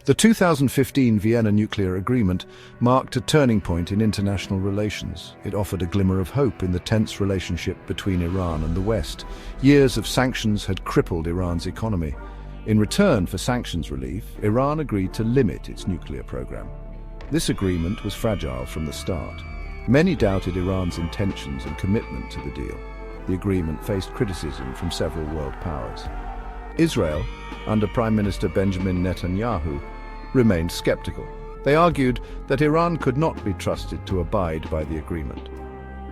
The 2015 Vienna nuclear agreement marked a turning point in international relations. It offered a glimmer of hope in the tense relationship between Iran and the West. Years of sanctions had crippled Iran's economy. In return for sanctions relief, Iran agreed to limit its nuclear program. This agreement was fragile from the start. Many doubted Iran's intentions and commitment to the deal. The agreement faced criticism from several world powers. Israel, under Prime Minister Benjamin Netanyahu, remained skeptical. They argued that Iran could not be trusted to abide by the agreement.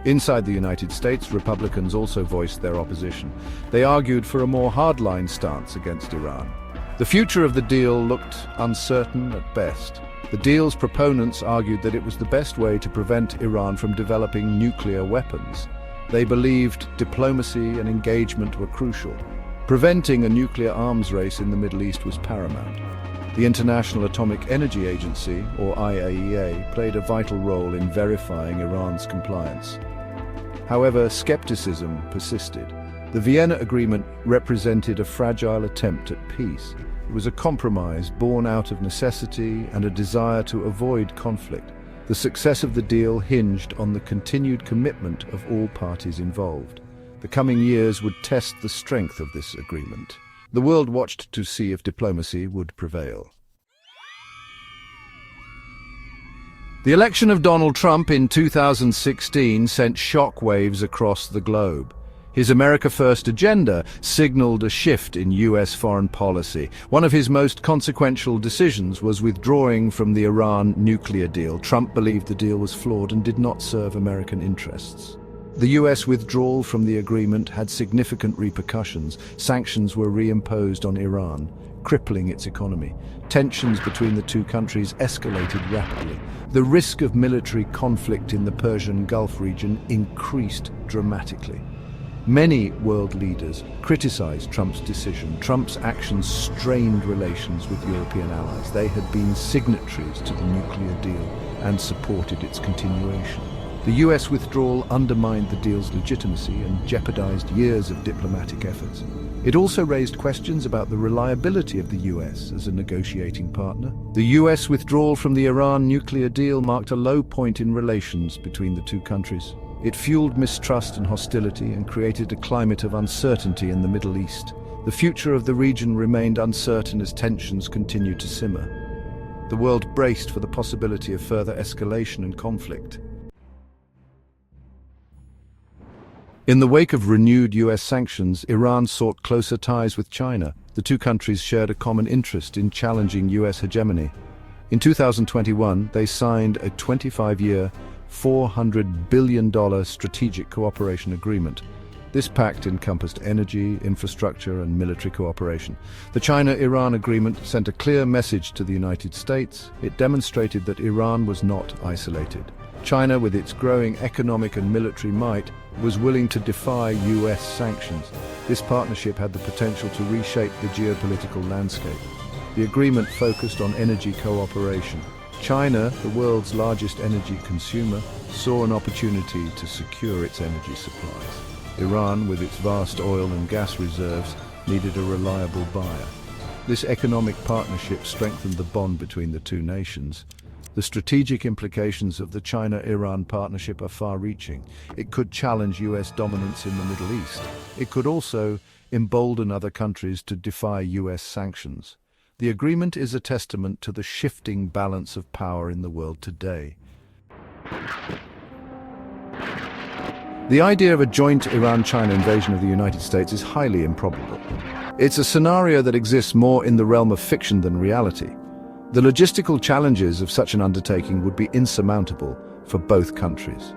Inside the United States, Republicans also voiced their opposition. They argued for a more hardline stance against Iran. The future of the deal looked uncertain at best. The deal's proponents argued that it was the best way to prevent Iran from developing nuclear weapons. They believed diplomacy and engagement were crucial. Preventing a nuclear arms race in the Middle East was paramount. The International Atomic Energy Agency, or IAEA, played a vital role in verifying Iran's compliance. However, skepticism persisted. The Vienna Agreement represented a fragile attempt at peace. It was a compromise born out of necessity and a desire to avoid conflict. The success of the deal hinged on the continued commitment of all parties involved. The coming years would test the strength of this agreement. The world watched to see if diplomacy would prevail. The election of Donald Trump in 2016 sent shockwaves across the globe. His America First agenda signaled a shift in U.S. foreign policy. One of his most consequential decisions was withdrawing from the Iran nuclear deal. Trump believed the deal was flawed and did not serve American interests. The U.S. withdrawal from the agreement had significant repercussions. Sanctions were reimposed on Iran, crippling its economy. Tensions between the two countries escalated rapidly. The risk of military conflict in the Persian Gulf region increased dramatically. Many world leaders criticized Trump's decision. Trump's actions strained relations with European allies. They had been signatories to the nuclear deal and supported its continuation. The U.S. withdrawal undermined the deal's legitimacy and jeopardized years of diplomatic efforts. It also raised questions about the reliability of the U.S. as a negotiating partner. The U.S. withdrawal from the Iran nuclear deal marked a low point in relations between the two countries. It fueled mistrust and hostility and created a climate of uncertainty in the Middle East. The future of the region remained uncertain as tensions continued to simmer. The world braced for the possibility of further escalation and conflict. In the wake of renewed U.S. sanctions, Iran sought closer ties with China. The two countries shared a common interest in challenging U.S. hegemony. In 2021, they signed a 25-year, $400 billion strategic cooperation agreement. This pact encompassed energy, infrastructure, and military cooperation. The China-Iran agreement sent a clear message to the United States. It demonstrated that Iran was not isolated. China, with its growing economic and military might, was willing to defy U.S. sanctions. This partnership had the potential to reshape the geopolitical landscape. The agreement focused on energy cooperation. China, the world's largest energy consumer, saw an opportunity to secure its energy supplies. Iran, with its vast oil and gas reserves, needed a reliable buyer. This economic partnership strengthened the bond between the two nations. The strategic implications of the China-Iran partnership are far-reaching. It could challenge U.S. dominance in the Middle East. It could also embolden other countries to defy U.S. sanctions. The agreement is a testament to the shifting balance of power in the world today. The idea of a joint Iran-China invasion of the United States is highly improbable. It's a scenario that exists more in the realm of fiction than reality. The logistical challenges of such an undertaking would be insurmountable for both countries.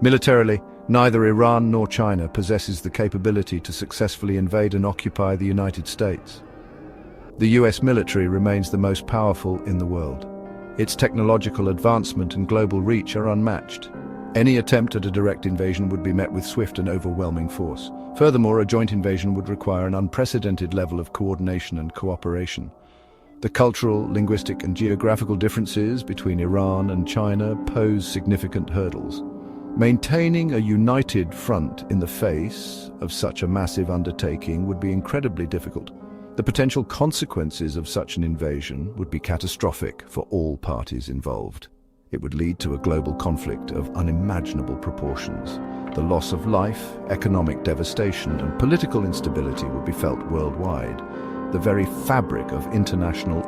Militarily, neither Iran nor China possesses the capability to successfully invade and occupy the United States. The US military remains the most powerful in the world. Its technological advancement and global reach are unmatched. Any attempt at a direct invasion would be met with swift and overwhelming force. Furthermore, a joint invasion would require an unprecedented level of coordination and cooperation. The cultural, linguistic, and geographical differences between Iran and China pose significant hurdles. Maintaining a united front in the face of such a massive undertaking would be incredibly difficult. The potential consequences of such an invasion would be catastrophic for all parties involved. It would lead to a global conflict of unimaginable proportions. The loss of life, economic devastation, and political instability would be felt worldwide. The very fabric of international